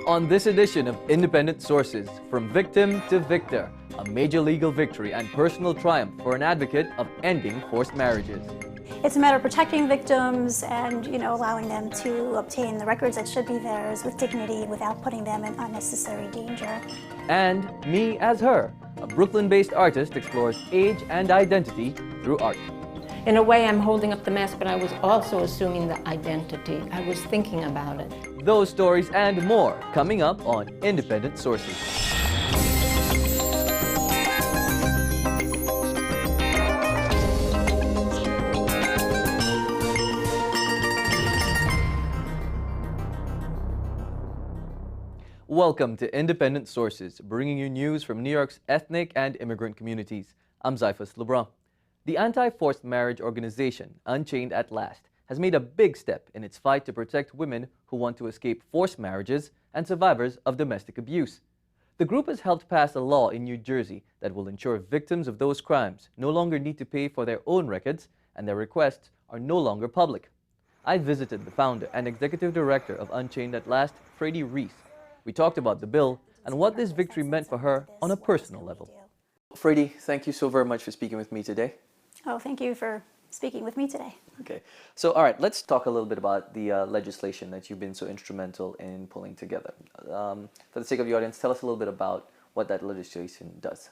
On this edition of Independent Sources, from victim to victor, a major legal victory and personal triumph for an advocate of ending forced marriages. It's a matter of protecting victims and, allowing them to obtain the records that should be theirs with dignity without putting them in unnecessary danger. And Me as Her, a Brooklyn-based artist explores age and identity through art. In a way, I'm holding up the mask, but I was also assuming the identity. I was thinking about it. Those stories and more coming up on Independent Sources. Welcome to Independent Sources, bringing you news from New York's ethnic and immigrant communities. I'm Zyphus Lebrun. The anti-forced marriage organization, Unchained At Last, has made a big step in its fight to protect women who want to escape forced marriages and survivors of domestic abuse. The group has helped pass a law in New Jersey that will ensure victims of those crimes no longer need to pay for their own records and their requests are no longer public. I visited the founder and executive director of Unchained At Last, Fraidy Reiss. We talked about the bill and what this victory meant for her on a personal level. Fraidy, thank you so very much for speaking with me today. Oh, thank you for speaking with me today. Okay, so all right, let's talk a little bit about the legislation that you've been so instrumental in pulling together. For the sake of the audience, tell us a little bit about what that legislation does.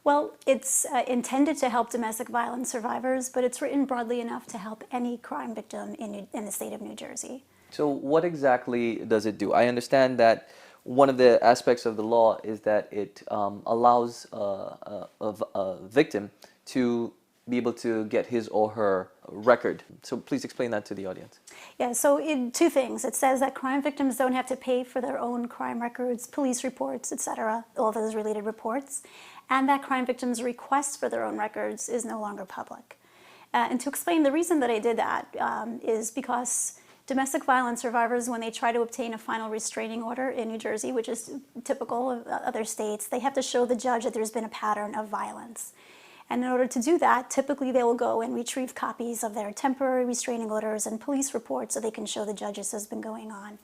Well, it's intended to help domestic violence survivors, but it's written broadly enough to help any crime victim in the state of New Jersey. So what exactly does it do? I understand that one of the aspects of the law is that it allows a victim to be able to get his or her record. So please explain that to the audience. Yeah, so two things. It says that crime victims don't have to pay for their own crime records, police reports, etc., all those related reports, and that crime victims' request for their own records is no longer public. And to explain the reason that I did that is because domestic violence survivors, when they try to obtain a final restraining order in New Jersey, which is typical of other states, they have to show the judge that there's been a pattern of violence. And in order to do that, typically they will go and retrieve copies of their temporary restraining orders and police reports so they can show the judge this has been going on.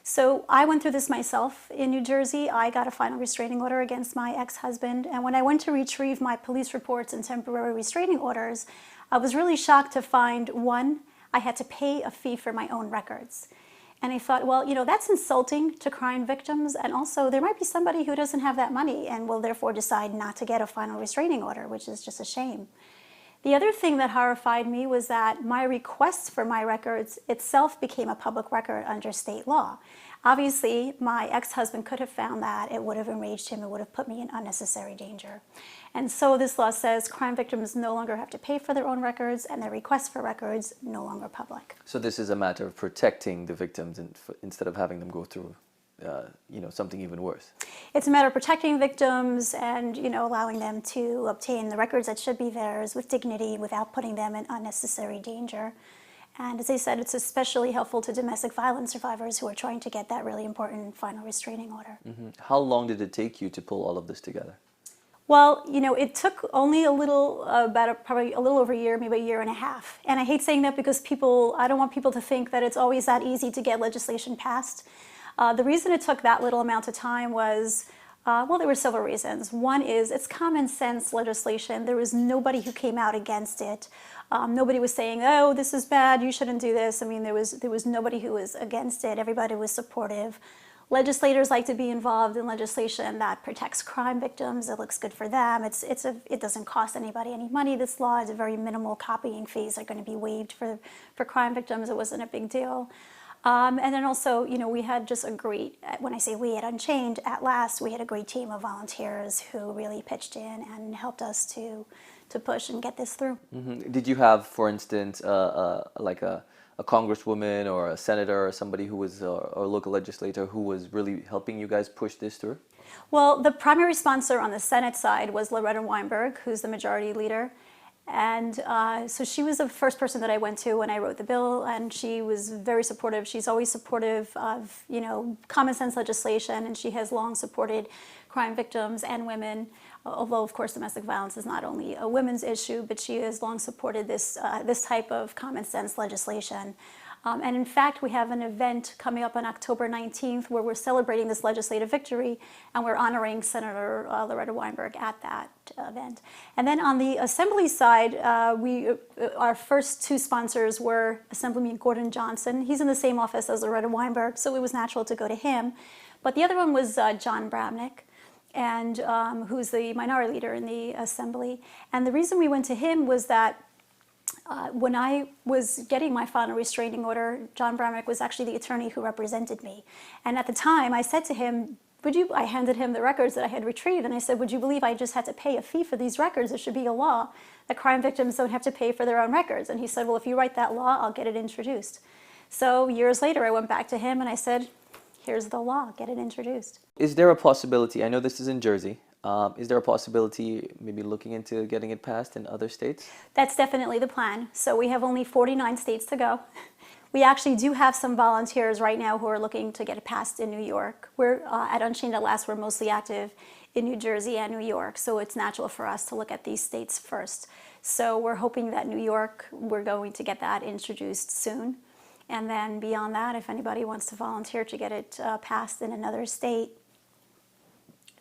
So I went through this myself in New Jersey. I got a final restraining order against my ex-husband, and when I went to retrieve my police reports and temporary restraining orders, I was really shocked to find, one, I had to pay a fee for my own records. And I thought, well, that's insulting to crime victims, and also there might be somebody who doesn't have that money and will therefore decide not to get a final restraining order, which is just a shame. The other thing that horrified me was that my request for my records itself became a public record under state law. Obviously, my ex-husband could have found that. It would have enraged him. It would have put me in unnecessary danger. And so this law says crime victims no longer have to pay for their own records, and their requests for records no longer public. So this is a matter of protecting the victims instead of having them go through something even worse. It's a matter of protecting victims and, allowing them to obtain the records that should be theirs with dignity without putting them in unnecessary danger. And as I said, it's especially helpful to domestic violence survivors who are trying to get that really important final restraining order. Mm-hmm. How long did it take you to pull all of this together? Well, it took only probably a little over a year, maybe a year and a half. And I hate saying that because I don't want people to think that it's always that easy to get legislation passed. The reason it took that little amount of time was, there were several reasons. One is it's common sense legislation. There was nobody who came out against it. Nobody was saying, oh, this is bad, you shouldn't do this. I mean, there was nobody who was against it. Everybody was supportive. Legislators like to be involved in legislation that protects crime victims. It looks good for them. It doesn't cost anybody any money. This law is a very minimal copying fees are going to be waived for crime victims. It wasn't a big deal. And then also, we had just a great, when I say we at Unchained, at last, we had a great team of volunteers who really pitched in and helped us to push and get this through. Mm-hmm. Did you have, for instance, like a congresswoman or a senator or somebody who was, or a local legislator who was really helping you guys push this through? Well, the primary sponsor on the Senate side was Loretta Weinberg, who's the majority leader. And so she was the first person that I went to when I wrote the bill, and she was very supportive. She's always supportive of, common sense legislation, and she has long supported crime victims and women. Although, of course, domestic violence is not only a women's issue, but she has long supported this type of common sense legislation. And in fact, we have an event coming up on October 19th where we're celebrating this legislative victory, and we're honoring Senator Loretta Weinberg at that event. And then on the Assembly side, our first two sponsors were Assemblyman Gordon Johnson. He's in the same office as Loretta Weinberg, so it was natural to go to him. But the other one was John Bramnick, and who's the minority leader in the Assembly. And the reason we went to him was that when I was getting my final restraining order, John Bramnick was actually the attorney who represented me. And at the time, I said to him, I handed him the records that I had retrieved, and I said, would you believe I just had to pay a fee for these records? There should be a law that crime victims don't have to pay for their own records. And he said, well, if you write that law, I'll get it introduced. So years later, I went back to him and I said, here's the law, get it introduced. Is there a possibility, I know this is in Jersey, is there a possibility maybe looking into getting it passed in other states? That's definitely the plan. So we have only 49 states to go. We actually do have some volunteers right now who are looking to get it passed in New York. We're at Unchained At Last, we're mostly active in New Jersey and New York, so it's natural for us to look at these states first. So we're hoping that New York, we're going to get that introduced soon. And then beyond that, if anybody wants to volunteer to get it passed in another state,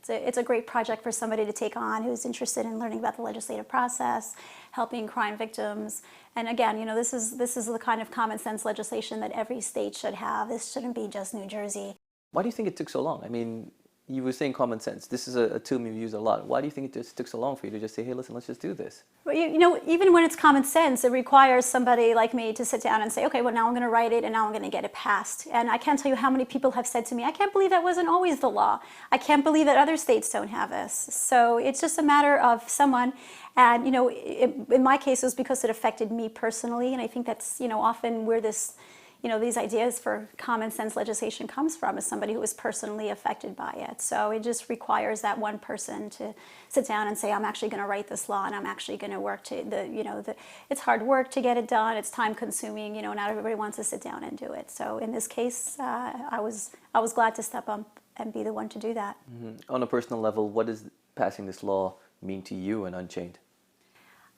it's a great project for somebody to take on who's interested in learning about the legislative process, helping crime victims. And again, you know, this is the kind of common sense legislation that every state should have. This shouldn't be just New Jersey. Why do you think it took so long? I mean, you were saying common sense. This is a term you've used a lot. Why do you think it just took so long for you to just say, hey, listen, let's just do this? Well, you know, even when it's common sense, it requires somebody like me to sit down and say, okay, well, now I'm going to write it and now I'm going to get it passed. And I can't tell you how many people have said to me, I can't believe that wasn't always the law. I can't believe that other states don't have this. So it's just a matter of someone. And, you know, in my case, it was because it affected me personally. And I think that's, you know, often where this, you know, these ideas for common sense legislation comes from, is somebody who was personally affected by it. So it just requires that one person to sit down and say, I'm actually going to write this law and I'm actually going to work to, it's hard work to get it done. It's time consuming, you know, not everybody wants to sit down and do it. So in this case, I was glad to step up and be the one to do that. Mm-hmm. On a personal level, what does passing this law mean to you and Unchained?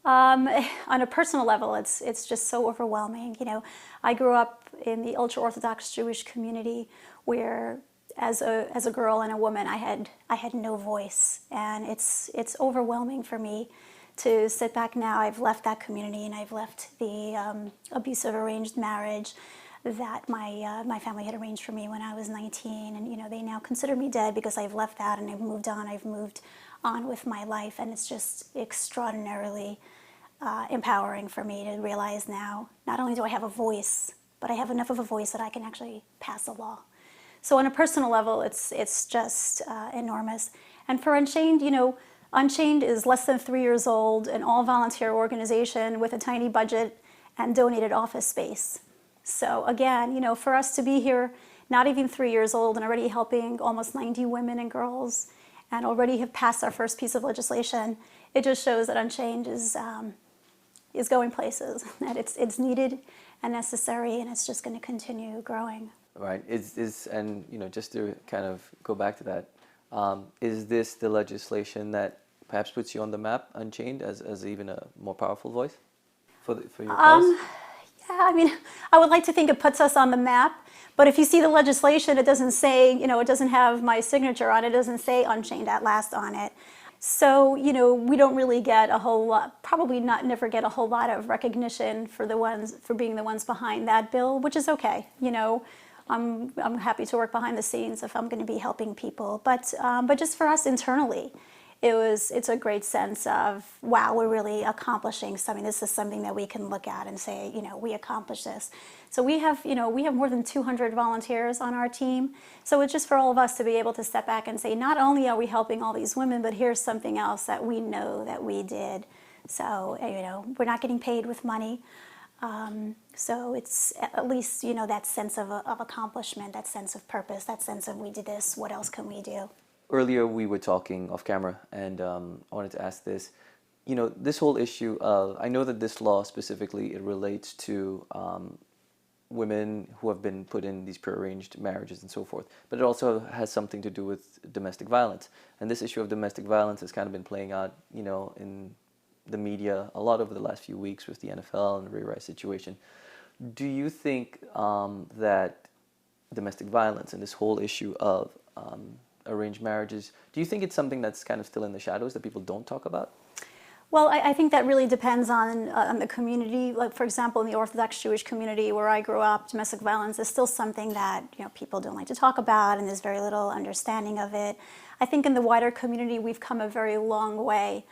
On a personal level, it's just so overwhelming. You know, I grew up in the ultra-Orthodox Jewish community where, as a girl and a woman, I had no voice, and it's overwhelming for me to sit back now. I've left that community, and I've left the abusive arranged marriage that my family had arranged for me when I was 19, and you know, they now consider me dead because I've left that and I've moved on. I've moved on with my life, and it's just extraordinarily empowering for me to realize now, not only do I have a voice, but I have enough of a voice that I can actually pass a law. So on a personal level, it's just enormous. And for Unchained, you know, Unchained is less than 3 years old, an all-volunteer organization with a tiny budget and donated office space. So again, you know, for us to be here, not even 3 years old, and already helping almost 90 women and girls, and already have passed our first piece of legislation, it just shows that Unchained is going places, that it's needed and necessary, and it's just going to continue growing. Right. And you know, just to kind of go back to that, is this the legislation that perhaps puts you on the map, Unchained, as even a more powerful voice for your cause? Yeah, I mean, I would like to think it puts us on the map, but if you see the legislation, it doesn't say, you know, it doesn't have my signature on it, it doesn't say Unchained At Last on it. So, you know, we don't really get a whole lot, probably never get a whole lot of recognition for being the ones behind that bill, which is okay. You know, I'm happy to work behind the scenes if I'm going to be helping people. But just for us internally, it's a great sense of, wow, we're really accomplishing something. This is something that we can look at and say, you know, we accomplished this. So we have more than 200 volunteers on our team. So it's just for all of us to be able to step back and say, not only are we helping all these women, but here's something else that we know that we did. So, you know, we're not getting paid with money. So it's at least, you know, that sense of accomplishment, that sense of purpose, that sense of we did this, what else can we do? Earlier we were talking off camera, and I wanted to ask this. You know, this whole issue of, I know that this law specifically, it relates to women who have been put in these prearranged marriages and so forth, but it also has something to do with domestic violence. And this issue of domestic violence has kind of been playing out, you know, in the media a lot over the last few weeks with the NFL and the Fraidy Reiss situation. Do you think that domestic violence and this whole issue of arranged marriages, do you think it's something that's kind of still in the shadows that people don't talk about? Well, I think that really depends on the community. Like, for example, in the Orthodox Jewish community where I grew up, domestic violence is still something that people don't like to talk about, and there's very little understanding of it. I think in the wider community, we've come a very long way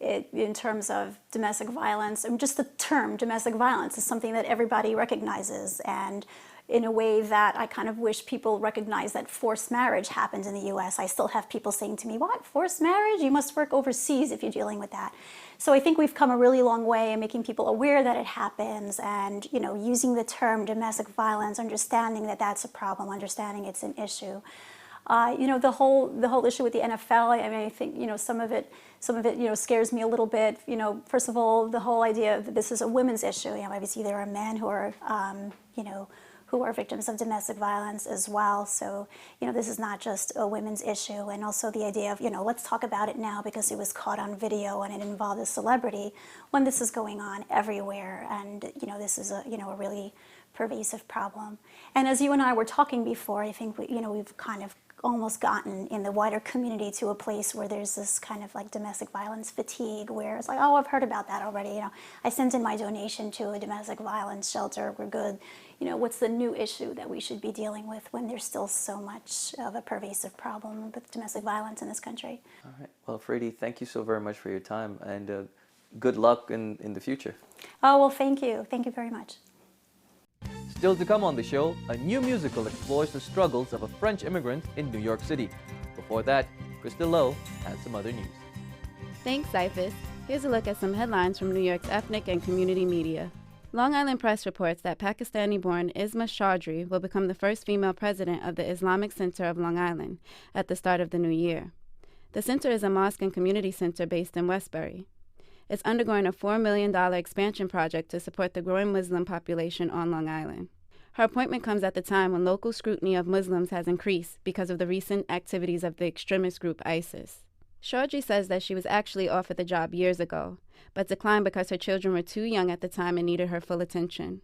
in terms of domestic violence. And just the term domestic violence is something that everybody recognizes, and in a way that I kind of wish people recognize that forced marriage happens in the US. I still have people saying to me, what, forced marriage? You must work overseas if you're dealing with that. So I think we've come a really long way in making people aware that it happens, and using the term domestic violence, understanding that that's a problem, understanding it's an issue. The whole issue with the NFL. I mean, I think some of it scares me a little bit. First of all, the whole idea that this is a women's issue. Obviously there are men who are victims of domestic violence as well. So this is not just a women's issue. And also the idea of let's talk about it now because it was caught on video and it involved a celebrity, when this is going on everywhere, and this is a really pervasive problem. And as you and I were talking before, I think we've kind of almost gotten in the wider community to a place where there's this kind of like domestic violence fatigue, where it's like, oh, I've heard about that already. I sent in my donation to a domestic violence shelter. We're good. What's the new issue that we should be dealing with when there's still so much of a pervasive problem with domestic violence in this country? All right. Well, Fraidy, thank you so very much for your time, and good luck in the future. Oh, well, thank you. Thank you very much. Still to come on the show, a new musical explores the struggles of a French immigrant in New York City. Before that, Krista Lowe has some other news. Thanks, Zyphus. Here's a look at some headlines from New York's ethnic and community media. Long Island Press reports that Pakistani-born Isma Chaudhry will become the first female president of the Islamic Center of Long Island at the start of the new year. The center is a mosque and community center based in Westbury. It's undergoing a $4 million expansion project to support the growing Muslim population on Long Island. Her appointment comes at the time when local scrutiny of Muslims has increased because of the recent activities of the extremist group ISIS. Chaudhry says that she was actually offered the job years ago, but declined because her children were too young at the time and needed her full attention.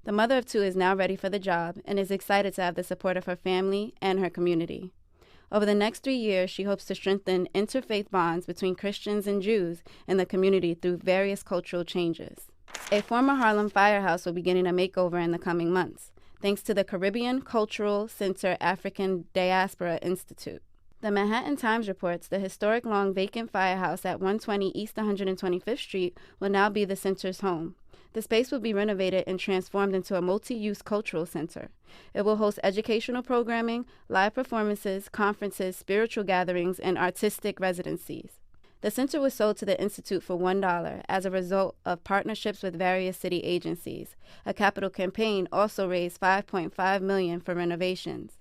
The mother of two is now ready for the job and is excited to have the support of her family and her community. Over the next 3 years, she hopes to strengthen interfaith bonds between Christians and Jews in the community through various cultural changes. A former Harlem firehouse will be getting a makeover in the coming months, thanks to the Caribbean Cultural Center African Diaspora Institute. The Manhattan Times reports the historic long vacant firehouse at 120 East 125th Street will now be the center's home. The space will be renovated and transformed into a multi-use cultural center. It will host educational programming, live performances, conferences, spiritual gatherings, and artistic residencies. The center was sold to the Institute for $1 as a result of partnerships with various city agencies. A capital campaign also raised $5.5 million for renovations.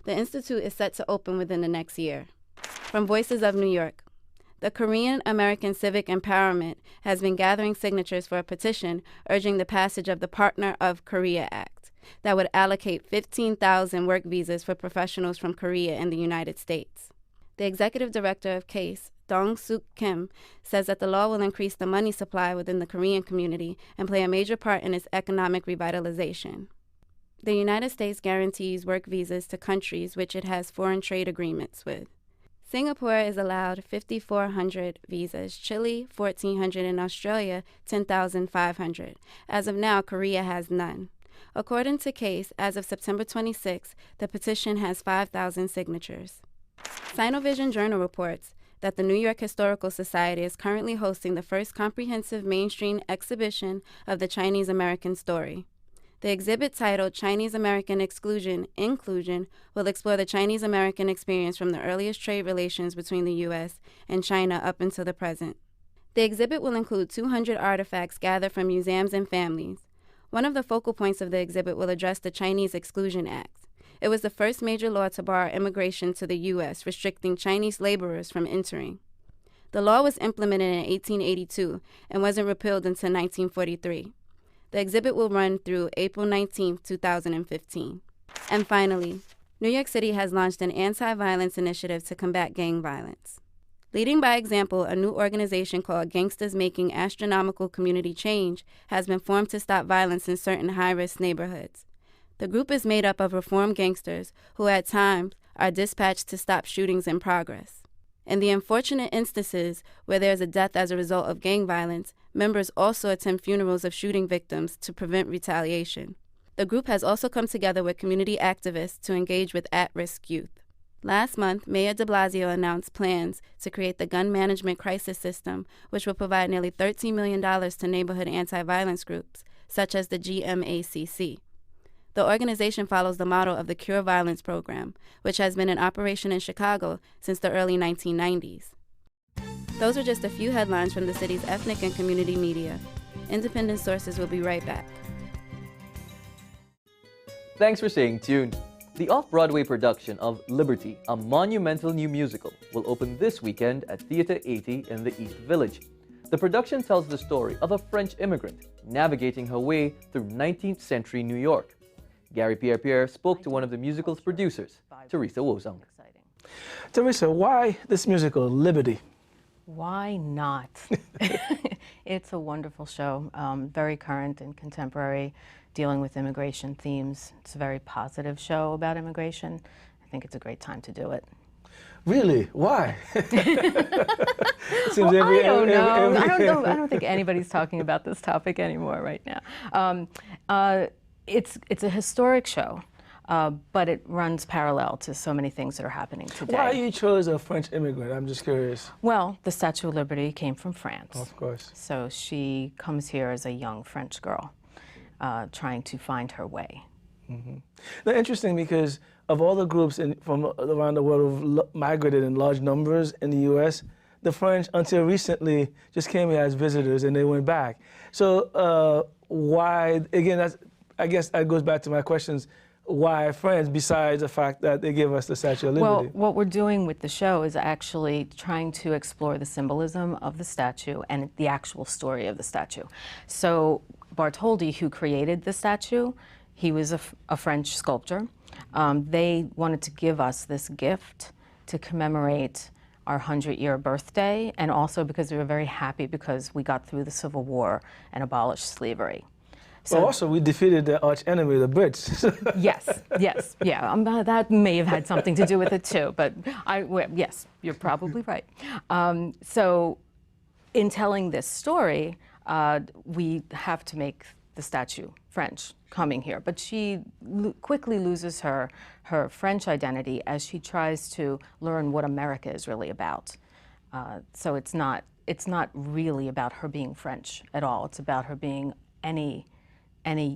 The Institute is set to open within the next year. From Voices of New York. The Korean American Civic Empowerment has been gathering signatures for a petition urging the passage of the Partner of Korea Act that would allocate 15,000 work visas for professionals from Korea in the United States. The executive director of CASE, Dong-Suk Kim, says that the law will increase the money supply within the Korean community and play a major part in its economic revitalization. The United States guarantees work visas to countries which it has foreign trade agreements with. Singapore is allowed 5,400 visas, Chile 1,400, and Australia 10,500. As of now, Korea has none. According to CASE, as of September 26, the petition has 5,000 signatures. Sinovision Journal reports that the New York Historical Society is currently hosting the first comprehensive mainstream exhibition of the Chinese American story. The exhibit, titled Chinese American Exclusion Inclusion, will explore the Chinese American experience from the earliest trade relations between the U.S. and China up until the present. The exhibit will include 200 artifacts gathered from museums and families. One of the focal points of the exhibit will address the Chinese Exclusion Act. It was the first major law to bar immigration to the U.S., restricting Chinese laborers from entering. The law was implemented in 1882 and wasn't repealed until 1943. The exhibit will run through April 19, 2015. And finally, New York City has launched an anti-violence initiative to combat gang violence. Leading by example, a new organization called Gangsters Making Astronomical Community Change has been formed to stop violence in certain high-risk neighborhoods. The group is made up of reformed gangsters who at times are dispatched to stop shootings in progress. In the unfortunate instances where there is a death as a result of gang violence, members also attend funerals of shooting victims to prevent retaliation. The group has also come together with community activists to engage with at-risk youth. Last month, Mayor de Blasio announced plans to create the Gun Management Crisis System, which will provide nearly $13 million to neighborhood anti-violence groups, such as the GMACC. The organization follows the model of the Cure Violence program, which has been in operation in Chicago since the early 1990s. Those are just a few headlines from the city's ethnic and community media. Independent sources will be right back. Thanks for staying tuned. The off-Broadway production of Liberty, a monumental new musical, will open this weekend at Theatre 80 in the East Village. The production tells the story of a French immigrant navigating her way through 19th century New York. Gary Pierre-Pierre spoke to one of the musical's producers, Teresa Wozong. Teresa, why this musical, Liberty? Why not? It's a wonderful show, very current and contemporary, dealing with immigration themes. It's a very positive show about immigration. I think it's a great time to do it. Really? Why? Well, I don't know. I don't think anybody's talking about this topic anymore right now. It's a historic show, but it runs parallel to so many things that are happening today. Why you chose a French immigrant? I'm just curious. Well, the Statue of Liberty came from France. Of course. So she comes here as a young French girl, trying to find her way. Mm-hmm. Now, interesting, because of all the groups from around the world who've migrated in large numbers in the U.S., the French, until recently, just came here as visitors and they went back. So why, again, I guess that goes back to my questions, why French, besides the fact that they give us the Statue of Liberty? Well, what we're doing with the show is actually trying to explore the symbolism of the statue and the actual story of the statue. So Bartholdi, who created the statue, he was a French sculptor. They wanted to give us this gift to commemorate our 100-year birthday, and also because we were very happy because we got through the Civil War and abolished slavery. So, well, also, we defeated the arch enemy, the Brits. Yes, yeah. That may have had something to do with it too, but yes, you're probably right. So in telling this story, we have to make the statue French coming here, but she quickly loses her French identity as she tries to learn what America is really about. So it's not really about her being French at all. It's about her being any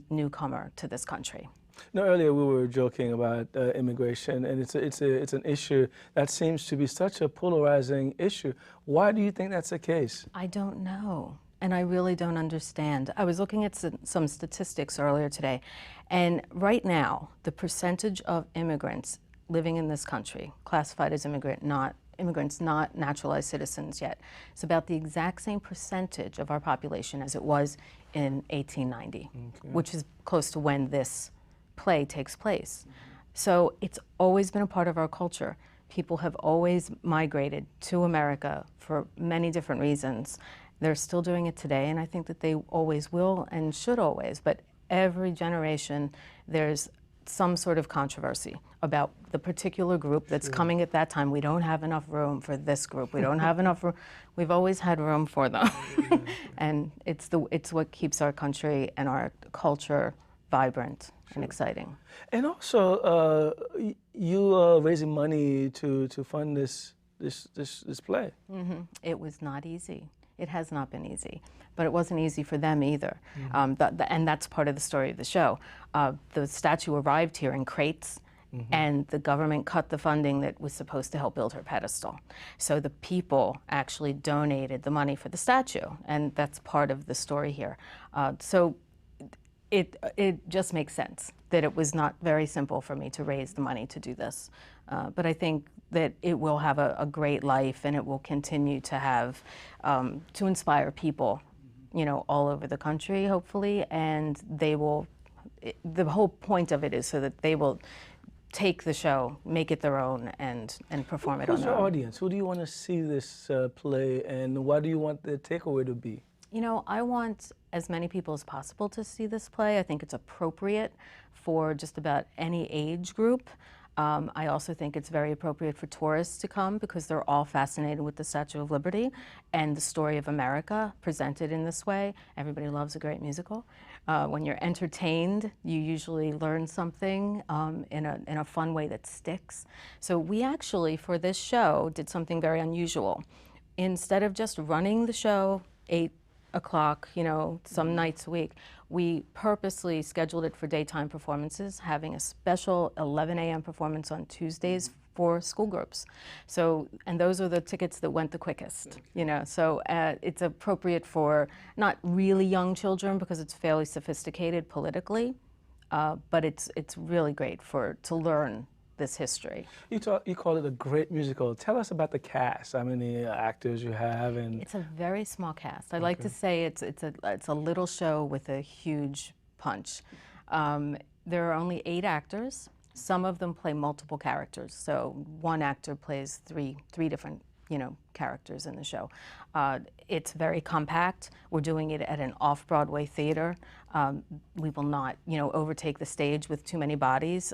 newcomer to this country. No, earlier we were joking about immigration, and it's an issue that seems to be such a polarizing issue. Why do you think that's the case? I don't know, and I really don't understand. I was looking at some statistics earlier today, and right now the percentage of immigrants living in this country, classified as immigrants not naturalized citizens yet, it's about the exact same percentage of our population as it was in 1890, which is close to when this play takes place. So it's always been a part of our culture. People have always migrated to America for many different reasons. They're still doing it today, and I think that they always will and should always, but every generation there's some sort of controversy about the particular group that's coming at that time. We don't have enough room for this group. We don't have enough room. We've always had room for them. And it's what keeps our country and our culture vibrant and exciting. And also, you are raising money to fund this play. Mm-hmm. It was not easy. It has not been easy, but it wasn't easy for them either. And that's part of the story of the show. The statue arrived here in crates, and the government cut the funding that was supposed to help build her pedestal. So the people actually donated the money for the statue, and that's part of the story here. So it just makes sense that it was not very simple for me to raise the money to do this. But I think that it will have a great life, and it will continue to have, to inspire people, you know, all over the country, hopefully, and they will, the whole point of it is so that they will take the show, make it their own, and perform it on Who's their your own. audience? Who do you want to see this play, and what do you want the takeaway to be? You know, I want as many people as possible to see this play. I think it's appropriate for just about any age group. I also think it's very appropriate for tourists to come because they're all fascinated with the Statue of Liberty and the story of America presented in this way. Everybody loves a great musical. When you're entertained, you usually learn something in a fun way that sticks. So we actually, for this show, did something very unusual. Instead of just running the show 8 o'clock, you know, some nights a week, we purposely scheduled it for daytime performances, having a special 11 a.m. performance on Tuesdays for school groups. So, and those are the tickets that went the quickest, you know, so it's appropriate for not really young children because it's fairly sophisticated politically, but it's really great to learn this history. You call it a great musical. Tell us about the cast. How many actors you have, and it's a very small cast. I like to say it's a little show with a huge punch. There are only 8 actors. Some of them play multiple characters. So one actor plays three different, you know, characters in the show. It's very compact. We're doing it at an off-Broadway theater. We will not, you know, overtake the stage with too many bodies.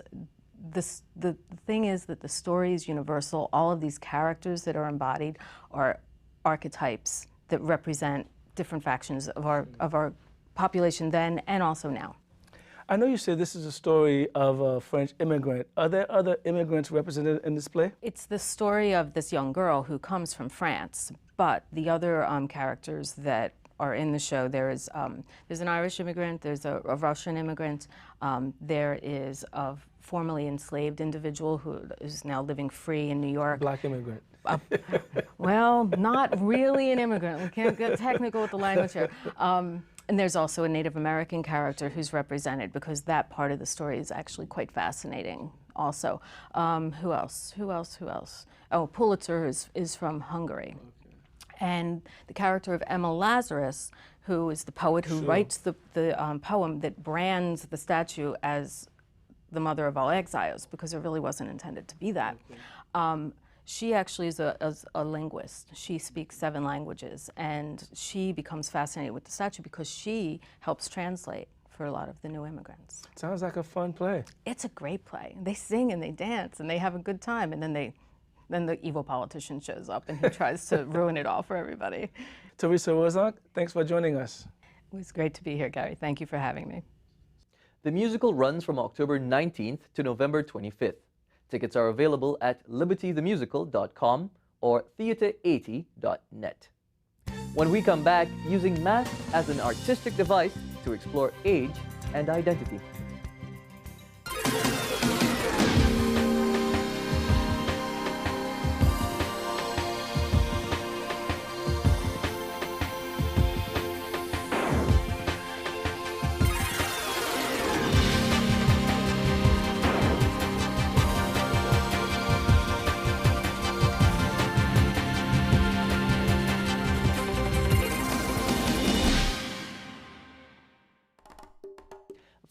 The thing is that the story is universal. All of these characters that are embodied are archetypes that represent different factions of our population then and also now. I know you said this is a story of a French immigrant. Are there other immigrants represented in this play? It's the story of this young girl who comes from France, but the other characters that are in the show, there's an Irish immigrant, there's a Russian immigrant, there is a formerly enslaved individual who is now living free in New York. Black immigrant. Well, not really an immigrant. We can't get technical with the language here. And there's also a Native American character who's represented because that part of the story is actually quite fascinating also. Who else? Oh, Pulitzer is from Hungary. And the character of Emma Lazarus, who is the poet who writes the poem that brands the statue as the mother of all exiles, because it really wasn't intended to be that. She actually is a linguist. She speaks 7 languages, and she becomes fascinated with the statue because she helps translate for a lot of the new immigrants. Sounds like a fun play. It's a great play. They sing and they dance and they have a good time, and then the evil politician shows up and he tries to ruin it all for everybody. Teresa Wozak, thanks for joining us. It was great to be here, Gary. Thank you for having me. The musical runs from October 19th to November 25th. Tickets are available at libertythemusical.com or theatre80.net. When we come back, using masks as an artistic device to explore age and identity.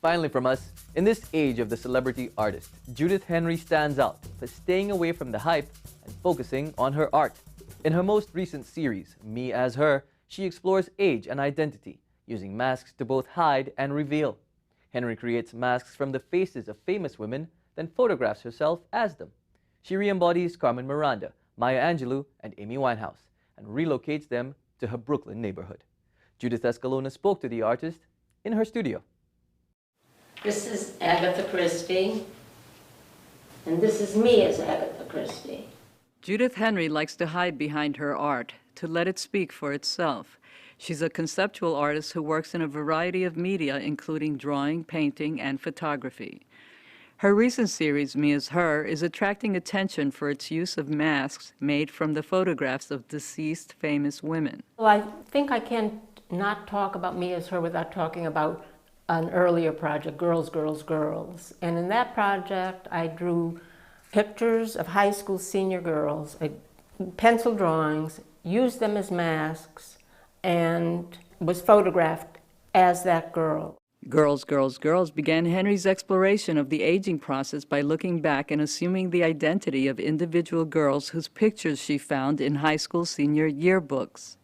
Finally from us, in this age of the celebrity artist, Judith Henry stands out for staying away from the hype and focusing on her art. In her most recent series, Me as Her, she explores age and identity, using masks to both hide and reveal. Henry creates masks from the faces of famous women, then photographs herself as them. She re-embodies Carmen Miranda, Maya Angelou, and Amy Winehouse, and relocates them to her Brooklyn neighborhood. Judith Escalona spoke to the artist in her studio. This is Agatha Christie, and this is me as Agatha Christie. Judith Henry likes to hide behind her art, to let it speak for itself. She's a conceptual artist who works in a variety of media, including drawing, painting, and photography. Her recent series, Me as Her, is attracting attention for its use of masks made from the photographs of deceased famous women. Well, I think I can't not talk about Me as Her without talking about an earlier project, Girls, Girls, Girls. And in that project, I drew pictures of high school senior girls, pencil drawings, used them as masks, and was photographed as that girl. Girls, Girls, Girls began Henry's exploration of the aging process by looking back and assuming the identity of individual girls whose pictures she found in high school senior yearbooks.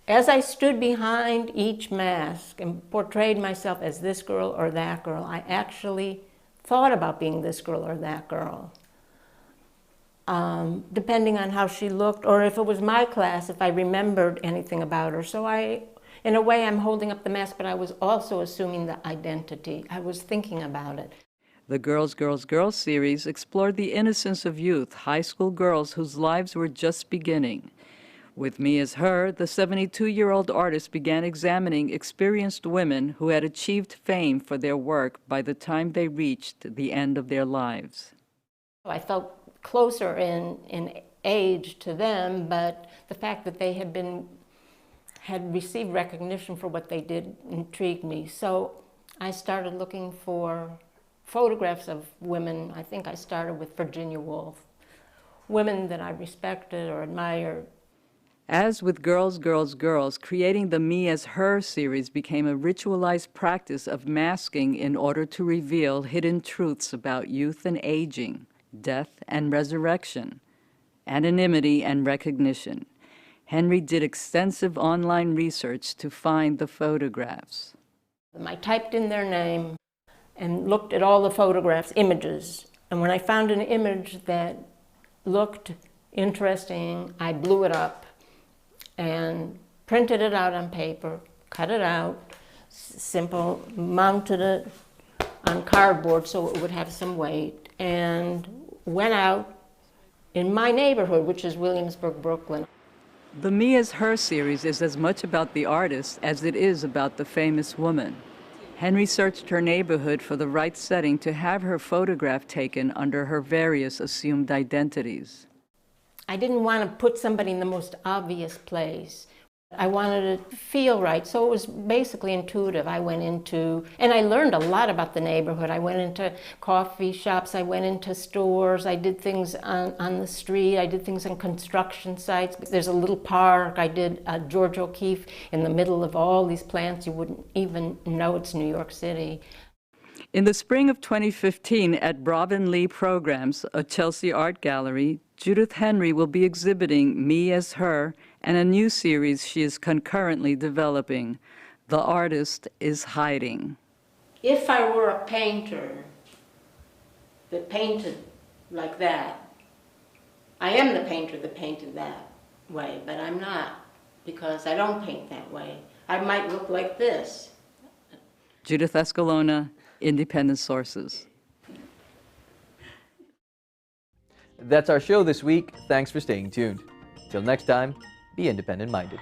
As I stood behind each mask and portrayed myself as this girl or that girl, I actually thought about being this girl or that girl, depending on how she looked, or if it was my class, if I remembered anything about her. So in a way, I'm holding up the mask, but I was also assuming the identity. I was thinking about it. The Girls, Girls, Girls series explored the innocence of youth, high school girls whose lives were just beginning. With Me as Her, the 72-year-old artist began examining experienced women who had achieved fame for their work by the time they reached the end of their lives. I felt closer in age to them, but the fact that they had received recognition for what they did intrigued me. So I started looking for photographs of women. I think I started with Virginia Woolf, women that I respected or admired. As with Girls, Girls, Girls, creating the Me as Her series became a ritualized practice of masking in order to reveal hidden truths about youth and aging, death and resurrection, anonymity and recognition. Henry did extensive online research to find the photographs. I typed in their name and looked at all the photographs, images, and when I found an image that looked interesting, I blew it up and printed it out on paper, cut it out, simple, mounted it on cardboard so it would have some weight, and went out in my neighborhood, which is Williamsburg, Brooklyn. The Me as Her series is as much about the artist as it is about the famous woman. Henry searched her neighborhood for the right setting to have her photograph taken under her various assumed identities. I didn't want to put somebody in the most obvious place. I wanted it to feel right, so it was basically intuitive. I went into, and I learned a lot about the neighborhood. I went into coffee shops, I went into stores, I did things on the street, I did things on construction sites. There's a little park, I did George O'Keeffe in the middle of all these plants. You wouldn't even know it's New York City. In the spring of 2015 at Bravin Lee Programs, a Chelsea art gallery, Judith Henry will be exhibiting Me as Her and a new series she is concurrently developing. The Artist is Hiding. If I were a painter that painted like that, I am the painter that painted that way, but I'm not, because I don't paint that way. I might look like this. Judith Escalona, Independent Sources. That's our show this week. Thanks for staying tuned. Till next time, be independent-minded.